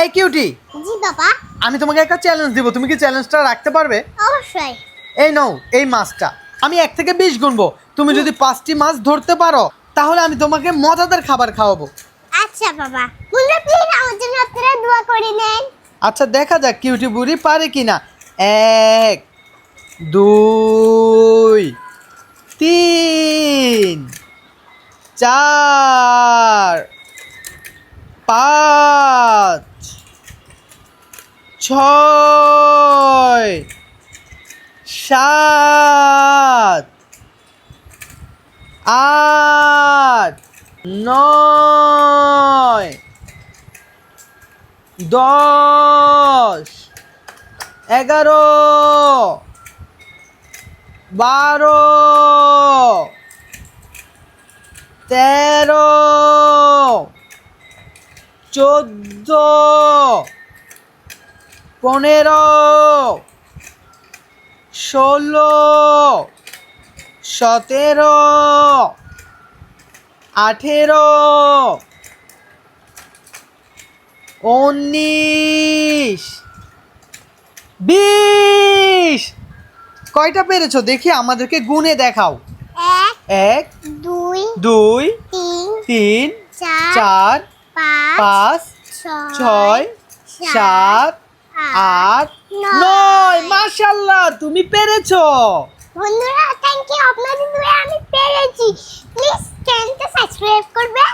এই কিউটি, জি বাবা। আমি তোমাকে একটা চ্যালেঞ্জ দিব, তুমি কি চ্যালেঞ্জটা রাখতে পারবে? অবশ্যই। এই নাও এই মাছটা, আমি 1 থেকে 20 গুনবো, তুমি যদি 5টি মাছ ধরতে পারো তাহলে আমি তোমাকে মজাদার খাবার খাওয়াবো। আচ্ছা বাবা, বললে প্লিজ আমার জন্য আপনারা দোয়া করে নেন। আচ্ছা দেখা যাক কিউটি বুড়ি পারে কিনা। 1 2 3 4 5 6 7 8 9 10 11 12 13 14 15 16 17 18 19 20। কয়টা পেরেছো দেখি, আমাদেরকে গুনে দেখাও। 1 1 2 2 3 3 4 4 5 5 6 7 8 9। মাশাআল্লাহ, তুমি পেরেছো। বন্ধুরা থ্যাংক ইউ, আপনাদের দোয়া আমি পেরেছি। প্লিজ চ্যানেলটা সাবস্ক্রাইব করবে।